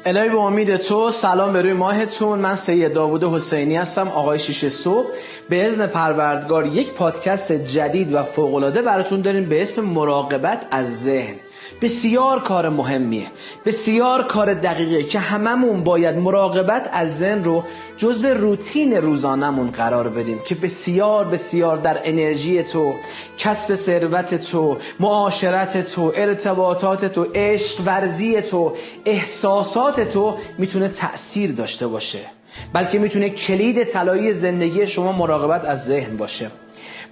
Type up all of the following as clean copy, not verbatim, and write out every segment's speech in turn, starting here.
الهی به امید تو، سلام به روی ماهتون. من سید داوود حسینی هستم، آقای شیشه صبح. به اذن پروردگار یک پادکست جدید و فوق‌العاده براتون داریم به اسم مراقبت از ذهن. بسیار کار مهمیه، بسیار کار دقیقه که هممون باید مراقبت از ذهن رو جزو روتین روزانمون قرار بدیم که بسیار بسیار در انرژی تو، کسب ثروت تو، معاشرت تو، ارتباطات تو، عشق ورزی تو، احساسات تو میتونه تأثیر داشته باشه، بلکه میتونه کلید طلایی زندگی شما مراقبت از ذهن باشه.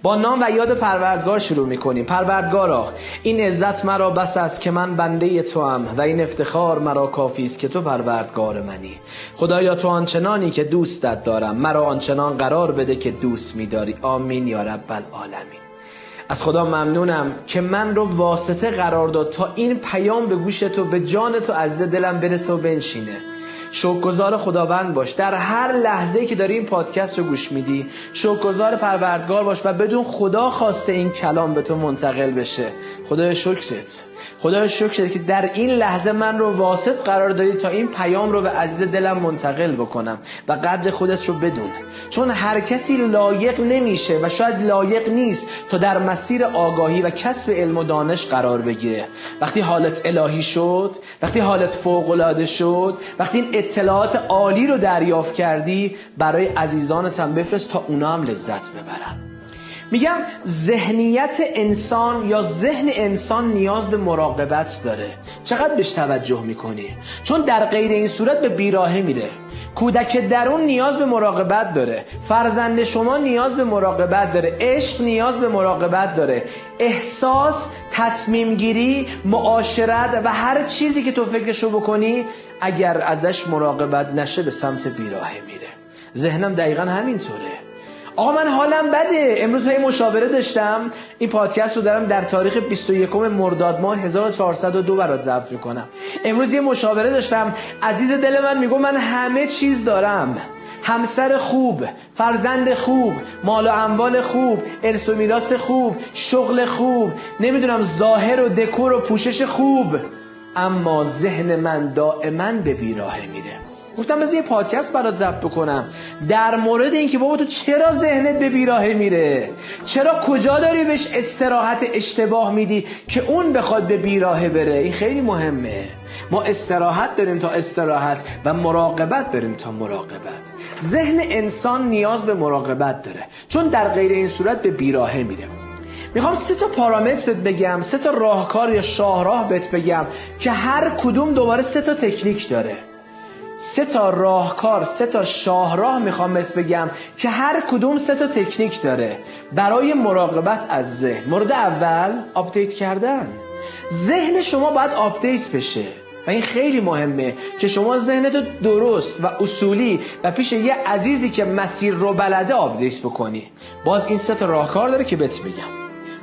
با نام و یاد پروردگار شروع میکنیم. پروردگارا، این عزت مرا بس است که من بنده توام و این افتخار مرا کافی است که تو پروردگار منی. خدایا تو آنچنانی که دوستت دارم مرا آنچنان قرار بده که دوست میداری. آمین یا رب العالمین. از خدا ممنونم که من رو واسطه قرار داد تا این پیام به گوش تو، به جان تو از دلم برسه و بنشینه. شکرگزار خداوند باش در هر لحظه‌ای که داری این پادکست رو گوش میدی. شکرگزار پروردگار باش و بدون خدا خواسته این کلام به تو منتقل بشه. خدای شکرت، خدای شکرت که در این لحظه من رو واسط قرار دادی تا این پیام رو به عزیز دلم منتقل بکنم و قدر خودت رو بدون، چون هر کسی لایق نمیشه و شاید لایق نیست تا در مسیر آگاهی و کسب علم و دانش قرار بگیره. وقتی حالت الهی شد، وقتی حالت فوق‌العاده شد، وقتی این اطلاعات عالی رو دریافت کردی، برای عزیزانت هم بفرست تا اونا هم لذت ببرن. میگم ذهنیت انسان یا ذهن انسان نیاز به مراقبت داره. چقدر بهش توجه میکنی؟ چون در غیر این صورت به بیراهه میره. کودک درون نیاز به مراقبت داره، فرزند شما نیاز به مراقبت داره، عشق نیاز به مراقبت داره، احساس، تصمیم گیری، معاشرت و هر چیزی که تو فکرشو بکنی اگر ازش مراقبت نشه به سمت بیراهه میره. ذهنم دقیقا همینطوره. آقا من حالم بده. امروز من مشاوره داشتم. این پادکست رو دارم در تاریخ 21 مرداد ماه 1402 برات ضبط میکنم. امروز یه مشاوره داشتم. عزیز دل من میگه من همه چیز دارم، همسر خوب، فرزند خوب، مال و اموال خوب، ارث و میراث خوب، شغل خوب، نمیدونم ظاهر و دکور و پوشش خوب، اما ذهن من دائما به بیراهه میره. گفتم بذار یه پادکست برات ضبط بکنم در مورد این که بابا تو چرا ذهنت به بیراهه میره، چرا کجا داری بهش استراحت اشتباه میدی که اون بخواد به بیراهه بره. این خیلی مهمه. ما استراحت داریم تا استراحت و مراقبت داریم تا مراقبت. ذهن انسان نیاز به مراقبت داره، چون در غیر این صورت به بیراهه میره. میخوام 3 پارامتر بهت بگم، 3 راهکار یا شاهراه بهت بگم که هر کدوم دوباره 3 تکنیک داره. 3 راهکار، 3 شاهراه میخوام بهت بگم که هر کدوم 3 تکنیک داره برای مراقبت از ذهن. مورد اول، آپدیت کردن. ذهن شما باید آپدیت بشه و این خیلی مهمه که شما ذهنتو درست و اصولی و پیش یه عزیزی که مسیر رو بلده آپدیت بکنی. باز این 3 راهکار داره که بهت بگم.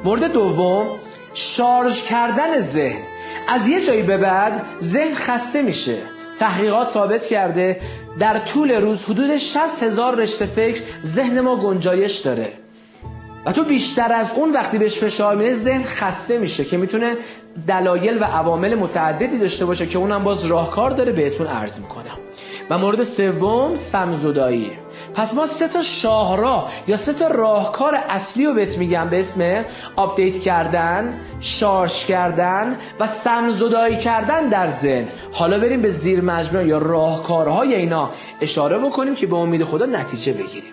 مورد دوم، شارژ کردن ذهن. از یه جایی به بعد ذهن خسته میشه. تحقیقات ثابت کرده در طول روز حدود 60,000 رشته فکر ذهن ما گنجایش داره و تو بیشتر از اون وقتی بهش فشار میده ذهن خسته میشه که میتونه دلایل و عوامل متعددی داشته باشه که اونم باز راهکار داره بهتون عرض میکنم. و مورد سوم، سمزدایی. پس ما 3 شاهراه یا 3 راهکار اصلی رو بهت میگم به اسم آپدیت کردن، شارژ کردن و سمزدایی کردن در ذهن. حالا بریم به زیر مجموعه یا راهکارهای اینا اشاره بکنیم که به امید خدا نتیجه بگیریم.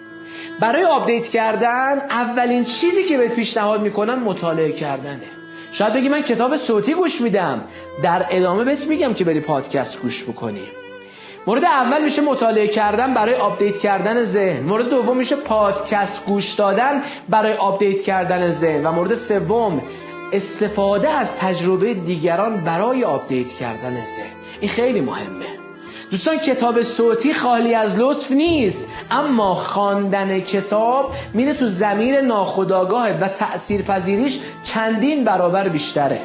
برای آپدیت کردن اولین چیزی که بهت پیشنهاد میکنم مطالعه کردنه. شاید بگی من کتاب صوتی گوش میدم، در ادامه بهت میگم که بری پادکست گوش بکنی. مورد اول میشه مطالعه کردن برای آپدیت کردن ذهن. مورد دوم میشه پادکست گوش دادن برای آپدیت کردن ذهن و مورد سوم استفاده از تجربه دیگران برای آپدیت کردن ذهن. این خیلی مهمه. دوستان، کتاب صوتی خالی از لطف نیست، اما خواندن کتاب میره تو ضمیر ناخودآگاه و تأثیرپذیریش چندین برابر بیشتره.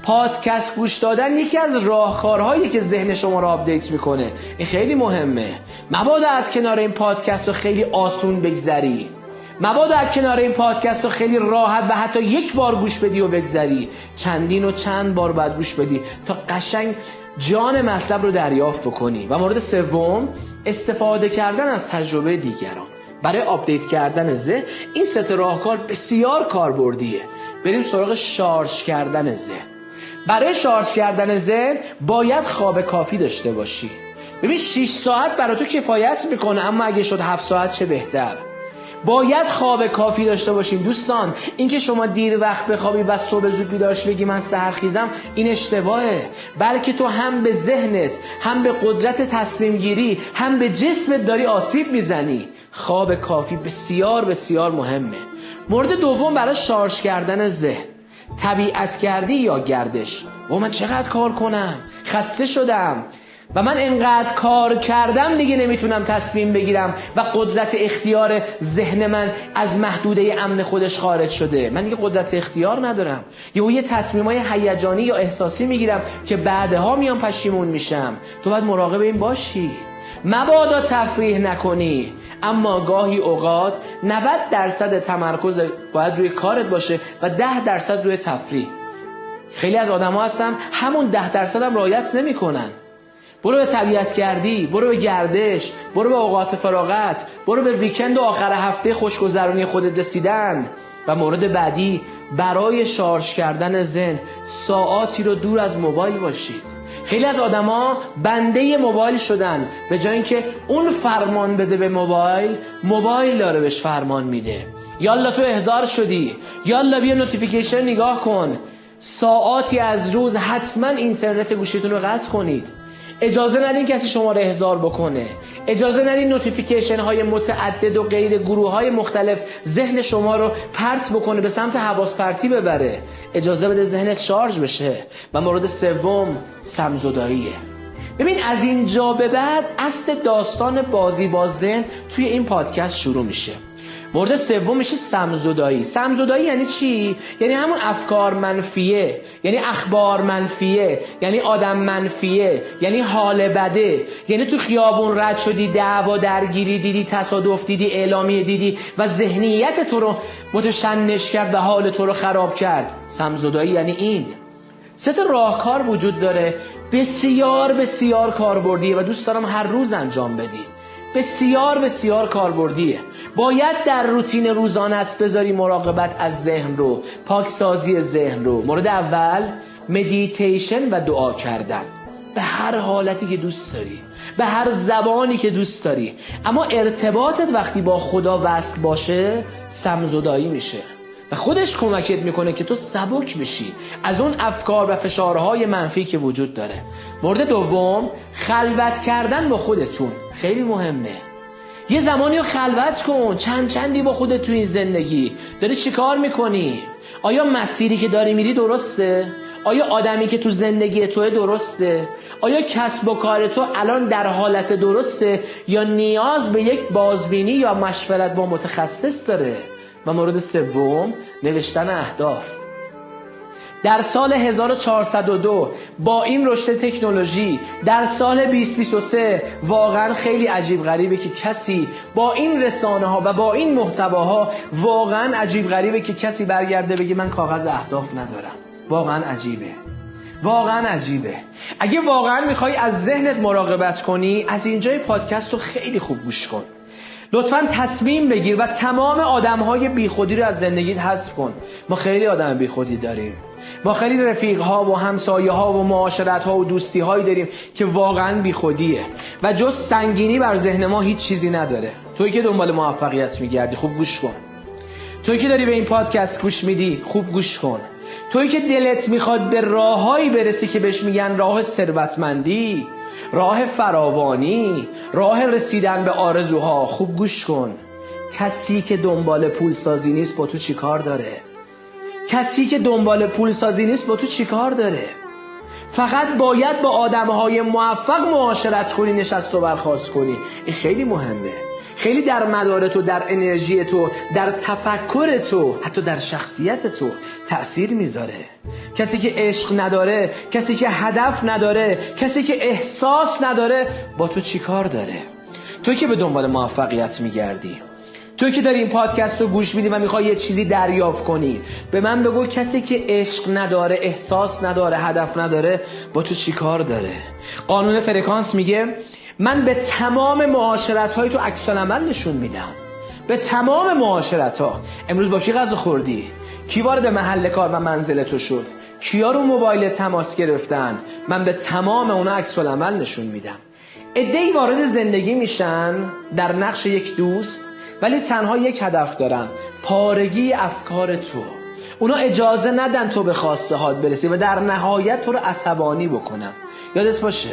پادکست گوش دادن یکی از راهکارهایی که ذهن شما رو آپدیت میکنه. این خیلی مهمه. مبادا از کنار این پادکست رو خیلی آسون بگذری. مبادا از کنار این پادکست رو خیلی راحت و حتی یک بار گوش بدی و بگذری، چندین و چند بار باید گوش بدی تا قشنگ جان مطلب رو دریافت بکنی. و مورد سوم، استفاده کردن از تجربه دیگران برای آپدیت کردن ذهن. این سه راهکار بسیار کاربردیه. بریم سراغ شارژ کردن ذهن. برای شارژ کردن ذهن باید خواب کافی داشته باشی. ببین 6 ساعت برای تو کفایت میکنه، اما اگه شد 7 ساعت چه بهتر. باید خواب کافی داشته باشیم دوستان. اینکه شما دیر وقت بخوابی و صبح زود بیدار شی بگی من سحرخیزم، این اشتباهه. بلکه تو هم به ذهنت، هم به قدرت تصمیم گیری، هم به جسمت داری آسیب میزنی. خواب کافی بسیار بسیار مهمه. مورد دوم برای شارژ کردن ذهن، طبیعت گردی یا گردش. من چقدر کار کنم، خسته شدم و من انقدر کار کردم دیگه نمیتونم تصمیم بگیرم و قدرت اختیار ذهن من از محدوده امن خودش خارج شده. من دیگه قدرت اختیار ندارم. یه تصمیمای هیجانی یا احساسی میگیرم که بعدها میام پشیمون میشم. تو باید مراقب این باشی. مبادا تفریح نکنی، اما گاهی اوقات 90% تمرکز باید روی کارت باشه و 10% روی تفریح. خیلی از آدم‌ها هستن همون 10% هم رعایت نمی‌کنن. برو به طبیعت گردی، برو به گردش، برو به اوقات فراغت، برو به ویکند و آخر هفته خوشگذرونی خودت رسیدن. و مورد بعدی، برای شارژ کردن ذهن ساعاتی رو دور از موبایل باشید. خیلی از آدما بنده موبایل شدن، به جای اینکه اون فرمان بده به موبایل، موبایل داره بهش فرمان میده. یالا تو احضار شدی، یالا بیا نوتیفیکیشن نگاه کن. ساعاتی از روز حتما اینترنت گوشیتون رو قطع کنید. اجازه ندین کسی شما رو احضار بکنه. اجازه ندین نوتیفیکیشن های متعدد و غیر گروه های مختلف ذهن شما رو پرت بکنه، به سمت حواس پرتی ببره. اجازه بده ذهنت شارژ بشه. و مورد سوم، سمزداییه. ببین از اینجا به بعد اصل داستان بازی با ذهن توی این پادکست شروع میشه. مورد سوم میشه سمزدایی. سمزدایی یعنی چی؟ یعنی همون افکار منفیه، یعنی اخبار منفیه، یعنی آدم منفیه، یعنی حال بده. یعنی تو خیابون رد شدی، دعوا درگیری دیدی، تصادف دیدی، اعلامیه دیدی و ذهنیت تو رو متشنج کرد و حال تو رو خراب کرد. سمزدایی یعنی این. 3 راهکار وجود داره، بسیار بسیار کاربردیه و دوست دارم هر روز انجام بدی. بسیار بسیار کاربردیه. باید در روتین روزانت بذاری مراقبت از ذهن رو، پاکسازی ذهن رو. مورد اول، مدیتیشن و دعا کردن به هر حالتی که دوست داری، به هر زبانی که دوست داری. اما ارتباطت وقتی با خدا وصل باشه سمزدایی میشه و خودش کمکت میکنه که تو سبک بشی از اون افکار و فشارهای منفی که وجود داره. مورد دوم، خلوت کردن با خودتون. خیلی مهمه. یه زمانی رو خلوت کن، چندی با خودت تو این زندگی. داری چی کار میکنی؟ آیا مسیری که داری میری درسته؟ آیا آدمی که تو زندگی توه درسته؟ آیا کسب و کار تو الان در حالت درسته یا نیاز به یک بازبینی یا مشورت با متخصص داره؟ و مورد سوم، نوشتن اهداف. در سال 1402 با این رشد تکنولوژی، در سال 2023 واقعا خیلی عجیب غریبه که کسی با این رسانه ها و با این محتواها، واقعا عجیب غریبه که کسی برگرده بگه من کاغذ اهداف ندارم. واقعا عجیبه. واقعا عجیبه. اگه واقعا میخوای از ذهنت مراقبت کنی، از اینجای پادکست رو خیلی خوب گوش کن. لطفاً تصمیم بگیر و تمام آدم‌های بیخودی رو از زندگیت حذف کن. ما خیلی آدم بیخودی داریم. ما خیلی رفیق‌ها و همسایه‌ها و معاشرت‌ها و دوستی‌هایی داریم که واقعاً بیخودیه و جز سنگینی بر ذهن ما هیچ چیزی نداره. تویی که دنبال موفقیت می‌گردی، خوب گوش کن. تویی که داری به این پادکست گوش میدی، خوب گوش کن. تویی که دلت میخواد به راههایی برسی که بهش میگن راه ثروتمندی، راه فراوانی، راه رسیدن به آرزوها، خوب گوش کن. کسی که دنبال پول سازی نیست با تو چی کار داره؟ کسی که دنبال پول سازی نیست با تو چی کار داره؟ فقط باید با آدمهای موفق معاشرت کنی، نشست و برخاست کنی. این خیلی مهمه. خیلی در مدار تو، در انرژی تو، در تفکر تو، حتی در شخصیت تو تأثیر میذاره. کسی که عشق نداره، کسی که هدف نداره، کسی که احساس نداره با تو چی کار داره؟ توی که به دنبال موفقیت میگردی، تو که داری این پادکست رو گوش میدی و میخوای یه چیزی دریافت کنی، به من بگو کسی که عشق نداره، احساس نداره، هدف نداره، با تو چی کار داره؟ قانون فرکانس میگه من به تمام معاشرت‌های تو عکس العمل نشون میدم. به تمام معاشرت‌ها. امروز با کی غذا خوردی؟ کی وارد محل کار و منزل تو شد؟ کیا رو موبایل تماس گرفتن؟ من به تمام اونا عکس العمل نشون میدم. عده‌ای وارد زندگی میشن در نقش یک دوست، ولی تنها یک هدف دارن: پارگی افکار تو. اونا اجازه ندن تو به خواسته هات برسی و در نهایت تو رو عصبانی بکنن. یادت باشه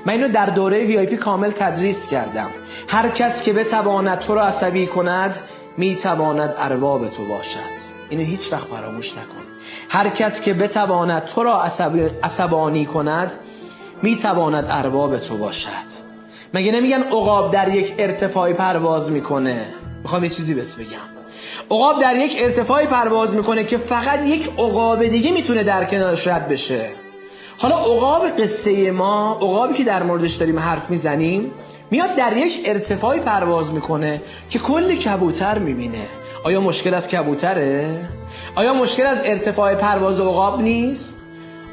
من اینو در دوره VIP کامل تدریس کردم. هر کس که بتواند تو رو عصبی کند میتواند ارباب تو باشد. اینو هیچ وقت فراموش نکن. هر کس که بتواند تو را عصبانی کند میتواند ارباب تو باشد. مگه نمیگن عقاب در یک ارتفاعی پرواز میکنه؟ میخوام یه چیزی بهت بگم. عقاب در یک ارتفاعی پرواز میکنه که فقط یک عقاب دیگه میتونه در کنارش رد بشه. حالا عقاب قصه ما، عقابی که در موردش داریم حرف میزنیم، میاد در یک ارتفاعی پرواز میکنه که کلی کبوتر میبینه. آیا مشکل از کبوتره؟ آیا مشکل از ارتفاع پرواز عقاب نیست؟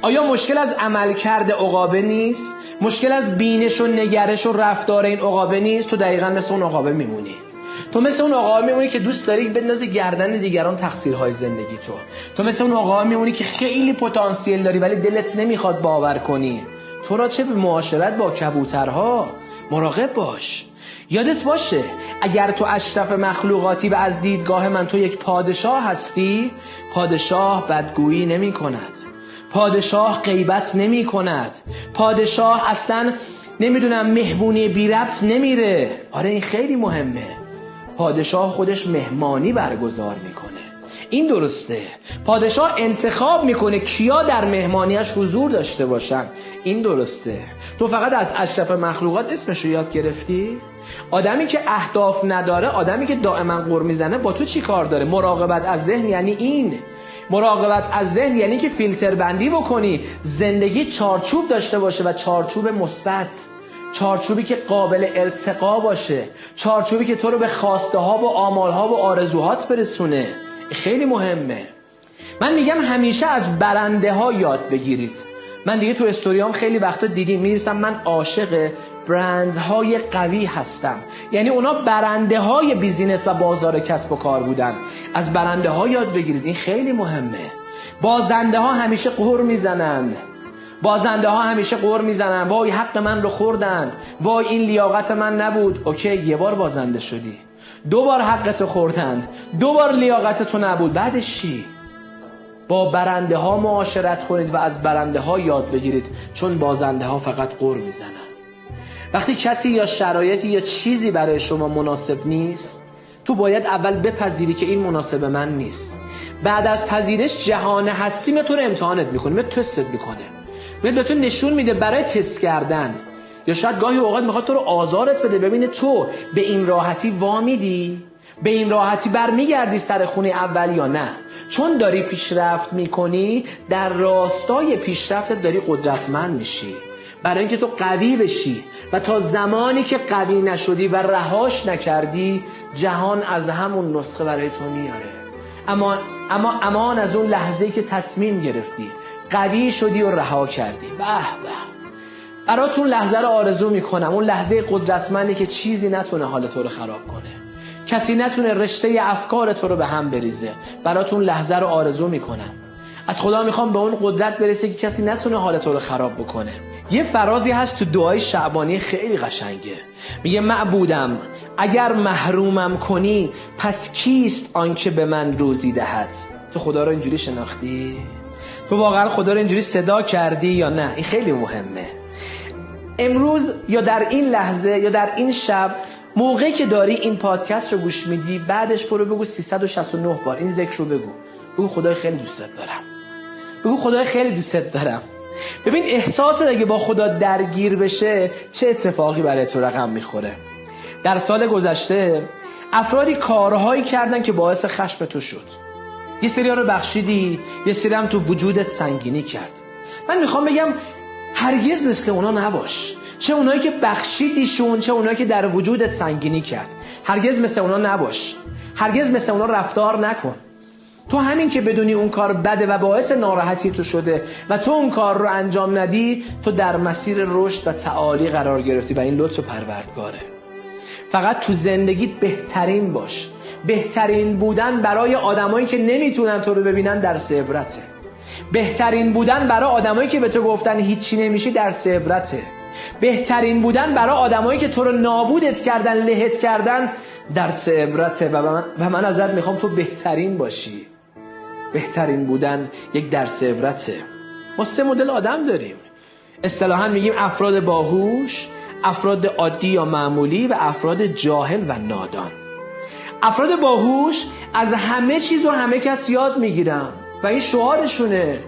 آیا مشکل از عملکرد عقابه نیست؟ مشکل از بینش و نگرش و رفتار این عقابه نیست؟ تو دقیقاً مثل اون عقابه میمونی. تو مثل اون عقابه میمونی که دوست داری بندازی گردن دیگران تقصیرهای زندگی تو. تو مثل اون عقابه میمونی که خیلی پتانسیل داری ولی دلت نمیخواد باور کنی. تو را چه به معاشرت با کبوترها؟ مراقب باش. یادت باشه اگر تو اشرف مخلوقاتی و از دیدگاه من تو یک پادشاه هستی، پادشاه بدگویی نمی کند، پادشاه غیبت نمی کند، پادشاه اصلا نمیدونم مهمونی بی ربط نمیره. آره این خیلی مهمه. پادشاه خودش مهمانی برگزار میکنه. این درسته. پادشاه انتخاب میکنه کیا در مهمانیش حضور داشته باشن. این درسته. تو فقط از اشرف مخلوقات اسمشو یاد گرفتی؟ آدمی که اهداف نداره، آدمی که دائما قر میزنه، با تو چی کار داره؟ مراقبت از ذهن یعنی این. مراقبت از ذهن یعنی که فیلتر بندی بکنی، زندگی چارچوب داشته باشه و چارچوب مثبت، چارچوبی که قابل ارتقا باشه، چارچوبی که تو رو به خواسته ها و آمال ها و آرزوهات برسونه. خیلی مهمه. من میگم همیشه از برنده ها یاد بگیرید. من دیگه تو استوریام خیلی وقتا دیدین میرسم من عاشق برندهای قوی هستم. یعنی اونا برنده های بیزینس و بازار کسب و کار بودن. از برنده ها یاد بگیرید. این خیلی مهمه. بازنده ها همیشه قهر میزنند. بازنده ها همیشه قهر میزنن. وای حق من رو خوردند. وای این لیاقت من نبود. اوکی یه بار بازنده شدی. 2 بار حقتو خوردن، 2 بار لیاقتتو نبود. بعدش چی؟ با برنده ها معاشرت کنید و از برنده ها یاد بگیرید، چون بازنده ها فقط قر میزنن. وقتی کسی یا شرایطی یا چیزی برای شما مناسب نیست، تو باید اول بپذیری که این مناسب من نیست. بعد از پذیرش جهان هستی تو رو امتحانت میکنه، تستت میکنه، به تو نشون میده برای تست کردن. یا شاید گاهی اوقات میخواد تو رو آزارت بده، ببینه تو به این راحتی وامیدی، به این راحتی برمیگردی سر خونه اول یا نه. چون داری پیشرفت میکنی، در راستای پیشرفتت داری قدرتمند میشی، برای اینکه تو قوی بشی. و تا زمانی که قوی نشدی و رهاش نکردی، جهان از همون نسخه برای تو میاره. امان از اون لحظه‌ای که تصمیم گرفتی، قوی شدی و رها کردی. به به، براتون لحظه رو آرزو میکنم. اون لحظه قدرتمندی که چیزی نتونه حال تو رو خراب کنه، کسی نتونه رشته افکار تو رو به هم بریزه. براتون لحظه رو آرزو میکنم. از خدا میخوام به اون قدرت برسه که کسی نتونه حال تو رو خراب بکنه. یه فرازی هست تو دعای شعبانی خیلی قشنگه. میگه معبودم اگر محرومم کنی، پس کیست آنکه به من روزی دهد؟ تو خدا رو اینجوری شناختی؟ تو واقعا خدا رو اینجوری صدا کردی یا نه؟ این خیلی مهمه. امروز یا در این لحظه یا در این شب، موقعی که داری این پادکست رو گوش میدی، بعدش برو بگو 369 بار این ذکر رو بگو خدای خیلی دوستت دارم. بگو خدای خیلی دوستت دارم. ببین احساس اگه با خدا درگیر بشه چه اتفاقی برای تو رقم میخوره. در سال گذشته افرادی کارهایی کردن که باعث خشم تو شد. یه سری‌ها رو بخشیدی، یه سری هم تو وجودت سنگینی کرد. من میخوام بگم هرگز مثل اونا نباش. چه اونایی که بخشیدیشون، چه اونایی که در وجودت سنگینی کرد. هرگز مثل اونا نباش، هرگز مثل اونا رفتار نکن. تو همین که بدونی اون کار بده و باعث ناراحتی تو شده و تو اون کار رو انجام ندی، تو در مسیر رشد و تعالی قرار گرفتی و این لطف پروردگاره. فقط تو زندگیت بهترین باش. بهترین بودن برای آدمایی که نمیتونن تو رو ببینن درس عبرته. بهترین بودن برای آدمایی که به تو گفتن هیچی نمیشی درس عبرته. بهترین بودن برای آدمایی که تو رو نابودت کردن، لهت کردن، درس عبرته. و من ازت میخوام تو بهترین باشی. بهترین بودن یک درس عبرته. ما 3 مدل آدم داریم. اصطلاحاً میگیم افراد باهوش، افراد عادی یا معمولی و افراد جاهل و نادان. افراد باهوش از همه چیز و همه کس یاد میگیرن و این شعارشونه.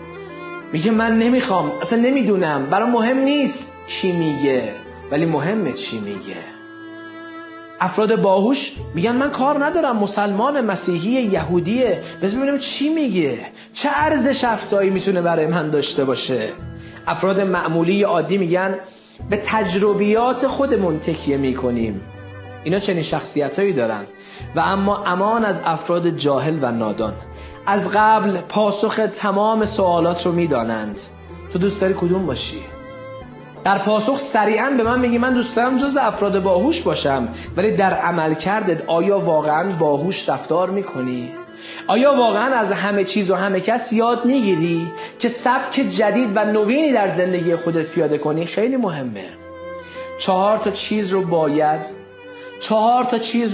میگه من نمیخوام، اصلا نمیدونم، برام مهم نیست کی میگه، ولی مهمه چی میگه. افراد باهوش میگن من کار ندارم، مسلمان، مسیحی، یهودیه، بذار ببینم چی میگه، چه ارزش افزایی میتونه برای من داشته باشه. افراد معمولی یا عادی میگن به تجربیات خودمون تکیه میکنیم. اینا چنین شخصیتایی دارن. و اما امان از افراد جاهل و نادان. از قبل پاسخ تمام سوالات رو میدانند. تو دوست داری کدوم باشی؟ در پاسخ سریعا به من میگی من دوست دارم جزو افراد باهوش باشم، ولی در عمل کردت آیا واقعا باهوش رفتار میکنی؟ آیا واقعا از همه چیز و همه کس یاد میگیری که سبک جدید و نوینی در زندگی خودت پیاده کنی؟ خیلی مهمه. 4 تا چیز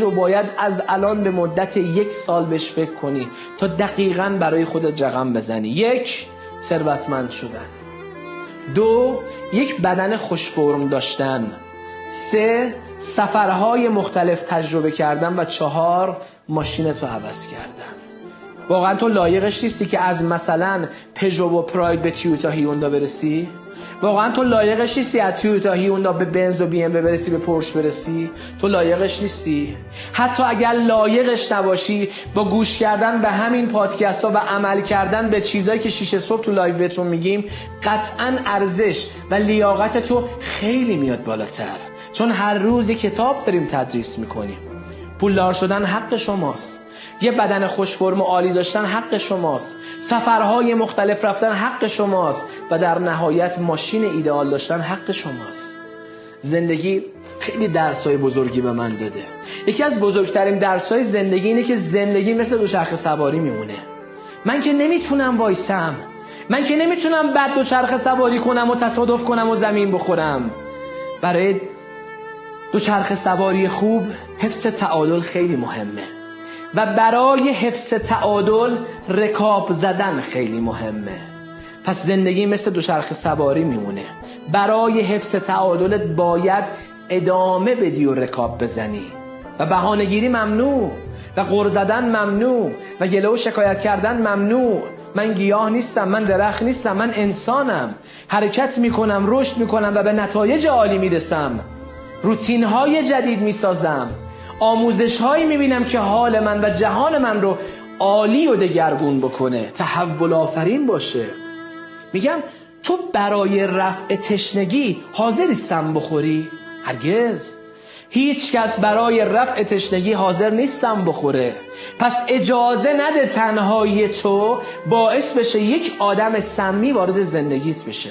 رو باید از الان به مدت 1 سال بهش فکر کنی تا دقیقاً برای خودت رقم بزنی. 1. ثروتمند شدن. 2. یک بدن خوش فرم داشتن. 3. سفرهای مختلف تجربه کردن. و 4. ماشینتو عوض کردن. واقعا تو لایقش نیستی که از مثلا پژو و پراید به تویوتا هیوندا برسی؟ واقعا تو لایقش نیستی از تویوتا هیوندا به بنز و بی ام برسی، به پورش برسی؟ تو لایقش نیستی. حتی اگر لایقش نباشی، با گوش کردن به همین پادکست ها و عمل کردن به چیزایی که 6 صبح تو لایو بهتون میگیم، قطعا ارزش و لیاقت تو خیلی میاد بالاتر. چون هر روز یک کتاب داریم تدریس میکنیم. پولدار شدن حق شماست. یه بدن خوش فرم و عالی داشتن حق شماست. سفرهای مختلف رفتن حق شماست. و در نهایت ماشین ایدئال داشتن حق شماست. زندگی خیلی درسای بزرگی به من داده. یکی از بزرگترین درسای زندگی اینه که زندگی مثل دوچرخه سواری میمونه. من که نمیتونم وایسم، من که نمیتونم بعد دوچرخه سواری کنم و تصادف کنم و زمین بخورم. برای دوچرخه سواری خوب حفظ تعادل خیلی مهمه. و برای حفظ تعادل رکاب زدن خیلی مهمه. پس زندگی مثل دوچرخه سواری میمونه. برای حفظ تعادلت باید ادامه بدی و رکاب بزنی. و بهانه‌گیری ممنوع، و غر زدن ممنوع، و گله و شکایت کردن ممنوع. من گیاه نیستم، من درخت نیستم، من انسانم. حرکت میکنم، رشد میکنم و به نتایج عالی میرسم. روتین‌های جدید میسازم. آموزش‌هایی می‌بینم که حال من و جهان من رو عالی و دگرگون بکنه، تحول آفرین باشه. میگم تو برای رفع تشنگی حاضری سم بخوری؟ هرگز. هیچ کس برای رفع تشنگی حاضر نیست سم بخوره. پس اجازه نده تنهایی تو باعث بشه یک آدم سمی وارد زندگیت بشه.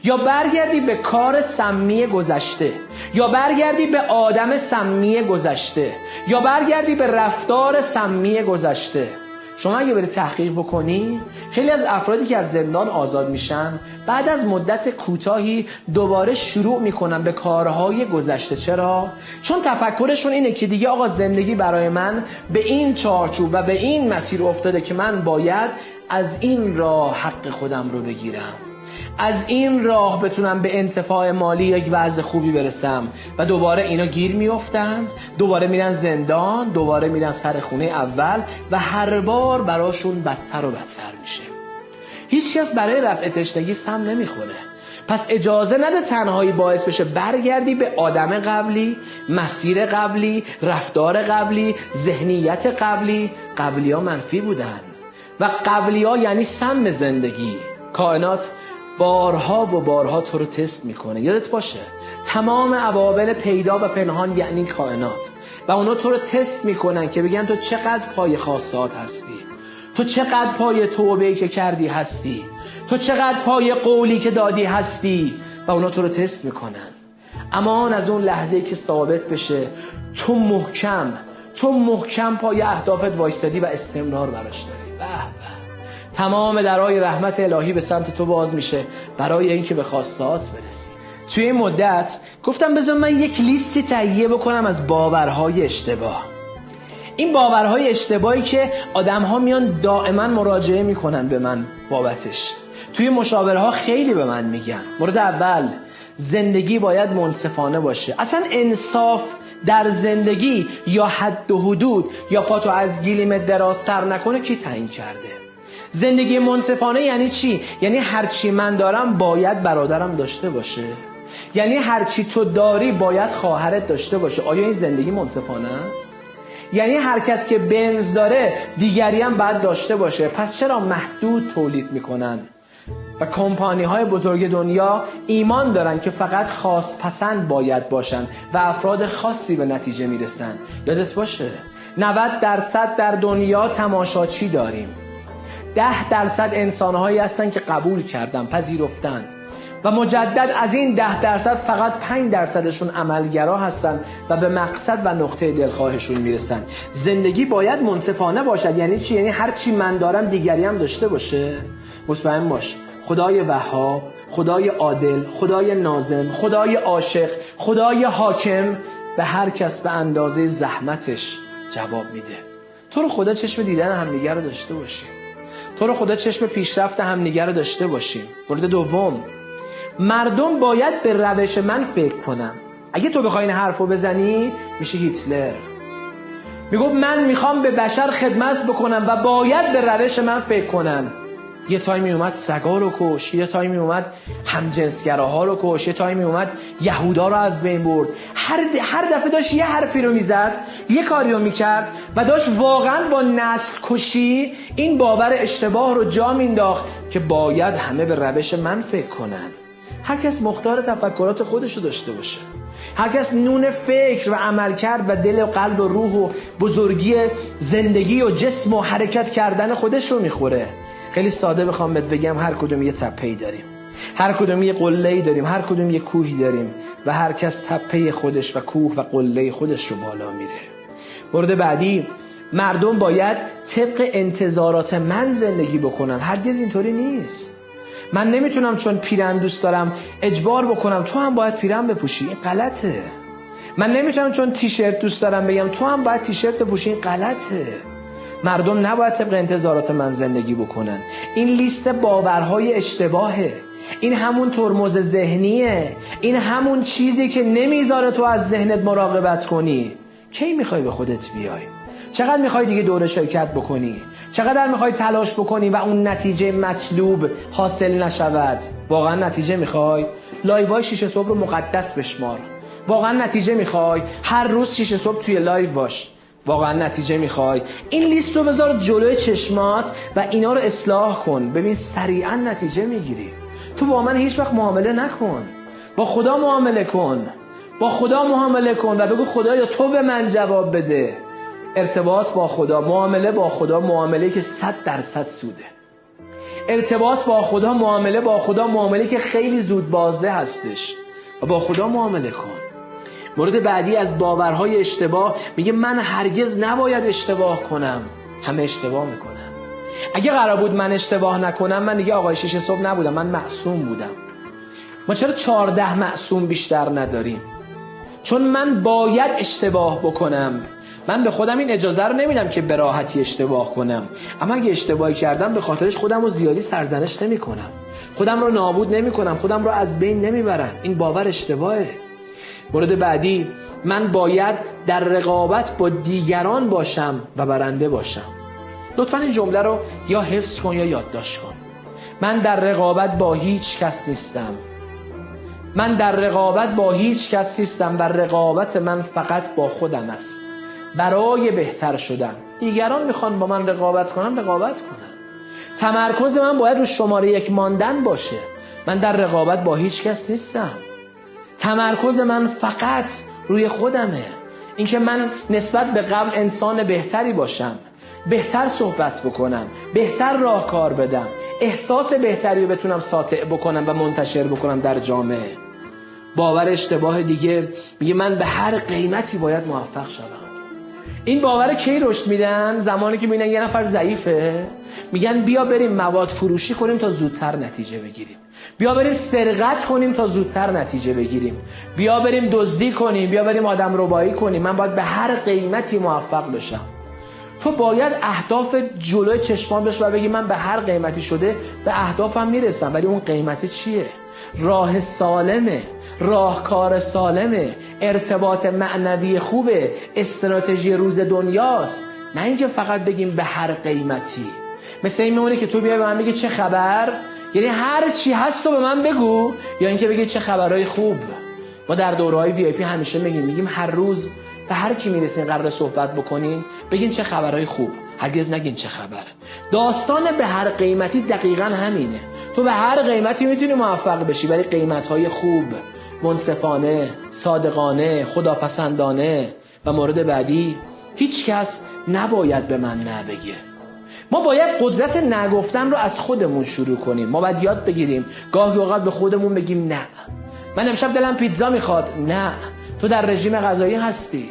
یا برگردی به کار سمی گذشته، یا برگردی به آدم سمی گذشته، یا برگردی به رفتار سمی گذشته. شما اگه بری تحقیق بکنی، خیلی از افرادی که از زندان آزاد میشن بعد از مدت کوتاهی دوباره شروع میکنن به کارهای گذشته. چرا؟ چون تفکرشون اینه که دیگه آقا زندگی برای من به این چارچوب و به این مسیر افتاده که من باید از این راه حق خودم رو بگیرم، از این راه بتونم به انتفاع مالی یک وضع خوبی برسم. و دوباره اینا گیر میافتن، دوباره میرن زندان، دوباره میرن سر خونه اول و هر بار براشون بدتر و بدتر میشه. هیچ کس برای رفع تشنگی سم نمیخوره. پس اجازه نده تنهایی باعث بشه برگردی به آدم قبلی، مسیر قبلی، رفتار قبلی، ذهنیت قبلی. قبلی ها منفی بودن و قبلی ها یعنی سم زندگی. کائنات بارها و بارها تو رو تست میکنه. یادت باشه تمام عوامل پیدا و پنهان یعنی کائنات. و اونا تو رو تست میکنن که بگن تو چقدر پای خاصات هستی، تو چقدر پای توبه‌ای که کردی هستی، تو چقدر پای قولی که دادی هستی، و اونا تو رو تست میکنن. اما از اون لحظه‌ای که ثابت بشه تو محکم پای اهدافت وایستادی و استمرار براش داری، به به، تمام درهای رحمت الهی به سمت تو باز میشه برای اینکه به خواستهات برسی. توی این مدت گفتم بذار من یک لیستی تهیه بکنم از باورهای اشتباه. این باورهای اشتباهی که آدم‌ها میان دائما مراجعه میکنن به من بابتش. توی مشاوره ها خیلی به من میگن. مورد اول، زندگی باید منصفانه باشه. اصلا انصاف در زندگی یا حد و حدود یا پاتو از گلیمت درازتر نکنه کی تعیین کرده؟ زندگی منصفانه یعنی چی؟ یعنی هرچی من دارم باید برادرم داشته باشه. یعنی هرچی تو داری باید خواهرت داشته باشه. آیا این زندگی منصفانه است؟ یعنی هر کس که بنز داره دیگری هم باید داشته باشه. پس چرا محدود تولید میکنن؟ و کمپانی های بزرگ دنیا ایمان دارن که فقط خاص پسند باید باشن و افراد خاصی به نتیجه میرسن. یادت باشه 90% در دنیا تماشاچی داریم، 10% انسان هایی هستن که قبول کردن، پذیرفتن، و مجدد از این 10% فقط 5%شون عملگرا هستن و به مقصد و نقطه دلخواهشون میرسن. زندگی باید منصفانه باشد. یعنی چی؟ یعنی هر چی من دارم دیگری هم داشته باشه. مطمئن باش خدای وهاب، خدای عادل، خدای ناظم، خدای عاشق، خدای حاکم به هر کس به اندازه زحمتش جواب میده. تو رو خدا چشم دیدن همدیگه رو داشته باشیم. تو رو خدا چشم پیشرفت همدیگه رو داشته باشیم. مورد دوم، مردم باید به روش من فکر کنن. اگه تو بخوای این حرفو بزنی میشه هیتلر. میگفت من میخوام به بشر خدمت بکنم و باید به روش من فکر کنن. یه تایمی اومد سگا رو کش، یه تایمی اومد همجنسگراها رو کش، یه تایمی اومد یهودا رو از بین برد. هر دفعه داشت یه حرفی رو میزد، یه کاری رو میکرد و داشت واقعا با نسل کشی این باور اشتباه رو جا مینداخت که باید همه به روش من فکر کنن. هر کس مختار تفکرات خودش رو داشته باشه. هر کس نون فکر و عمل کرد و دل و قلب و روح و بزرگی زندگی و جسم و حرکت کردن خودش رو میخوره. خیلی ساده بخوام بهت بگم هر کدوم یه تپه‌ای داریم، هر کدوم یه قله‌ای داریم، هر کدوم یه کوهی داریم و هر کس تپه خودش و کوه و قله خودش رو بالا میره. مورد بعدی، مردم باید طبق انتظارات من زندگی بکنن. هرگز اینطوری نیست. من نمیتونم چون پیرن دوست دارم اجبار بکنم تو هم باید پیرن بپوشی. این غلطه. من نمیتونم چون تیشرت دوست دارم بگم تو هم باید تیشرت بپوشی. این غلطه. مردم نباید طبق انتظارات من زندگی بکنن. این لیست باورهای اشتباهه. این همون ترمز ذهنیه. این همون چیزی که نمیذاره تو از ذهنت مراقبت کنی. کی میخوای به خودت بیای؟ چقدر میخوای دیگه دوره شرکت بکنی؟ چقدر میخوای تلاش بکنی و اون نتیجه مطلوب حاصل نشود؟ واقعا نتیجه میخوای؟ لایوهای 6 صبح رو مقدس بشمار. واقعا نتیجه میخوای؟ هر روز 6 صبح توی لایو باش. واقعا نتیجه میخوای؟ این لیست رو بذار جلوی چشمات و اینا رو اصلاح کن. ببین سریعا نتیجه میگیری. تو با من هیچ وقت معامله نکن، با خدا معامله کن. با خدا معامله کن و بگو خدایا تو به من جواب بده. ارتباط با خدا، معامله با خدا، معامله که 100% سوده. ارتباط با خدا، معامله با خدا، معامله که خیلی زود بازده هستش و با خدا معامله کن. مورد بعدی از باورهای اشتباه میگه من هرگز نباید اشتباه کنم. همه اشتباه میکنن. اگه قرار بود من اشتباه نکنم من دیگه آقای 6 صبح نبودم، من معصوم بودم. ما چرا 14 معصوم بیشتر نداریم؟ چون من باید اشتباه بکنم. من به خودم این اجازه رو نمیدم که به راحتی اشتباه کنم. اما اگه اشتباهی کردم به خاطرش خودم رو زیادی سرزنش نمی کنم، خودم رو نابود نمی کنم، خودم رو از بین نمیبرم. این باور اشتباهه. مورد بعدی، من باید در رقابت با دیگران باشم و برنده باشم. لطفاً این جمله رو یا حفظ کن یا یادداشت کن. من در رقابت با هیچ کس نیستم. من در رقابت با هیچ کس نیستم و رقابت من فقط با خودم است. برای بهتر شدن. دیگران میخوان با من رقابت کنن، رقابت کنن. تمرکز من باید رو شماره 1 ماندن باشه. من در رقابت با هیچ کس نیستم. تمرکز من فقط روی خودمه. اینکه من نسبت به قبل انسان بهتری باشم، بهتر صحبت بکنم، بهتر راهکار بدم، احساس بهتری رو بتونم ساطع بکنم و منتشر بکنم در جامعه. باور اشتباه دیگه میگه من به هر قیمتی باید موفق شوم. این باور کی رشد میدن؟ زمانی که میبینن یه نفر ضعیفه، میگن بیا بریم مواد فروشی کنیم تا زودتر نتیجه بگیریم، بیا بریم سرقت کنیم تا زودتر نتیجه بگیریم، بیا بریم دزدی کنیم، بیا بریم آدم ربایی کنیم، من باید به هر قیمتی موفق بشم. تو باید اهداف جلوی چشمان بشه و بگی من به هر قیمتی شده به اهدافم میرسم. ولی اون قیمتی چیه؟ راه سالمه، راهکار سالمه، ارتباط معنوی خوبه، استراتژی روز دنیاست، نه اینکه فقط بگیم به هر قیمتی. مثل این میمونه که تو بیای به من بگی چه خبر، یعنی هر چی هست تو به من بگو، یا اینکه بگی چه خبرهای خوب. ما در دوره‌های وی آی پی همیشه میگیم هر روز به هر کی میرسین قرار صحبت بکنین بگین چه خبرهای خوب، هرگز نگین چه خبر. داستان به هر قیمتی دقیقاً همینه. تو به هر قیمتی میتونی موفق بشی، ولی قیمت‌های خوب، منصفانه، صادقانه، خداپسندانه. و مورد بعدی، هیچ کس نباید به من نه بگه. ما باید قدرت نگفتن رو از خودمون شروع کنیم. ما باید یاد بگیریم گاهی اوقات به خودمون بگیم نه. من امشب دلم پیتزا میخواد. نه، تو در رژیم غذایی هستی.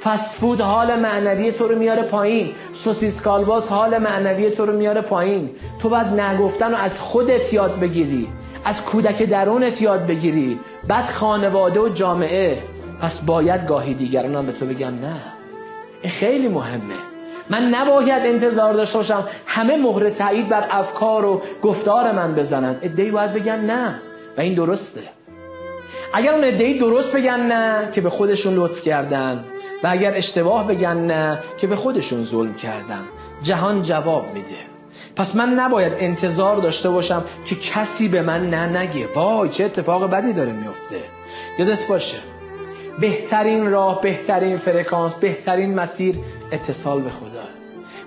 فست فود حال معنوی تو رو میاره پایین، سوسیس کالباس حال معنوی تو رو میاره پایین. تو باید نگفتن رو از خودت یاد بگیری، از کودک درونت یاد بگیری، بعد خانواده و جامعه. پس باید گاهی دیگران هم به تو بگم نه. این خیلی مهمه. من نباید انتظار داشته باشم همه مهر تایید بر افکار و گفتار من بزنن. عده‌ای باید بگن نه و این درسته. اگر اون عده‌ای درست بگن نه که به خودشون لطف کردن، و اگر اشتباه بگن نه که به خودشون ظلم کردن. جهان جواب میده. پس من نباید انتظار داشته باشم که کسی به من نه نگه. وای چه اتفاق بدی داره میفته. یادت باشه بهترین راه، بهترین فرکانس، بهترین مسیر اتصال به خدا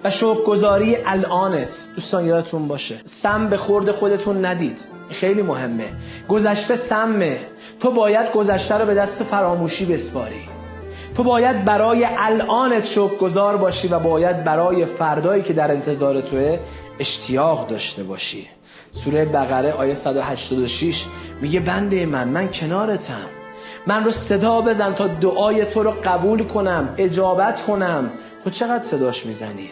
و شکرگزاری الانت. دوستان یادتون باشه سم به خورد خودتون ندید. خیلی مهمه. گذشته سمه. تو باید گذشته رو به دست فراموشی بسپاری. تو باید برای الانت شکرگزار باشی و باید برای فردایی که در انتظار توه اشتیاق داشته باشی. سوره بقره آیه 186 میگه بنده من کنارتم. من رو صدا بزن تا دعای تو رو قبول کنم، اجابت کنم. تو چقدر صداش میزنی؟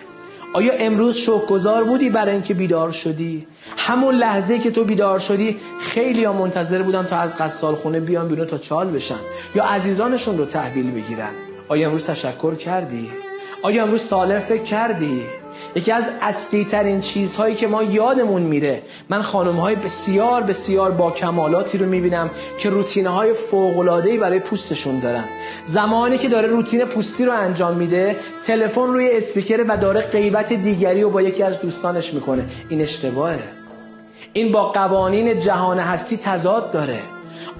آیا امروز شکرگزار بودی برای اینکه بیدار شدی؟ همون لحظه که تو بیدار شدی خیلی ها منتظر بودن تا از قصال خونه بیان بیرون تا چال بشن یا عزیزانشون رو تحویل بگیرن. آیا امروز تشکر کردی؟ آیا امروز سالم فکر کردی؟ یکی از اصلی ترین چیزهایی که ما یادمون میره، من خانم‌های بسیار بسیار با کمالاتی رو میبینم که روتین‌های فوق‌العاده‌ای برای پوستشون دارن. زمانی که داره روتین پوستی رو انجام میده، تلفن روی اسپیکر و داره غیبت دیگری رو با یکی از دوستانش میکنه. این اشتباهه. این با قوانین جهان هستی تضاد داره.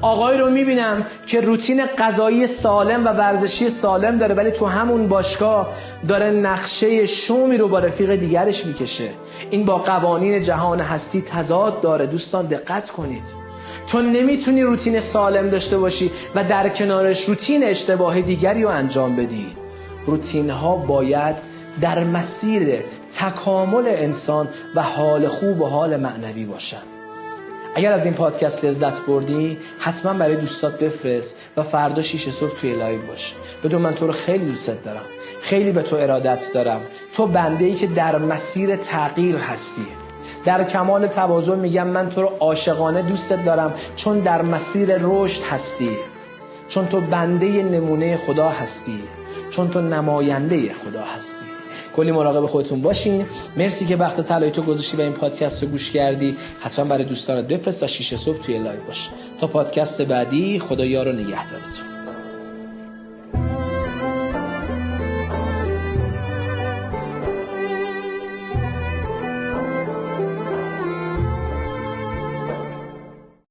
آقای رو میبینم که روتین غذایی سالم و ورزشی سالم داره، ولی تو همون باشگاه داره نقشه شومی رو با رفیق دیگرش میکشه. این با قوانین جهان هستی تضاد داره. دوستان دقت کنید. تو نمیتونی روتین سالم داشته باشی و در کنارش روتین اشتباه دیگری رو انجام بدی. روتین ها باید در مسیر تکامل انسان و حال خوب و حال معنوی باشن. اگر از این پادکست لذت بردی حتما برای دوستات بفرست و فردا 6 صبح توی لایو باش. بدون من تو رو خیلی دوست دارم، خیلی به تو ارادت دارم. تو بنده‌ای که در مسیر تغییر هستی. در کمال تواضع میگم من تو رو عاشقانه دوست دارم، چون در مسیر رشد هستی، چون تو بنده نمونه خدا هستی، چون تو نماینده خدا هستی. کلی مراقب خودتون باشین. مرسی که وقت طلایی تو گذاشتی و این پادکست رو گوش کردی. حتما برای دوستانت بفرست و 6 صبح توی لایو باش. تا پادکست بعدی، خدا یار و نگهدارتون.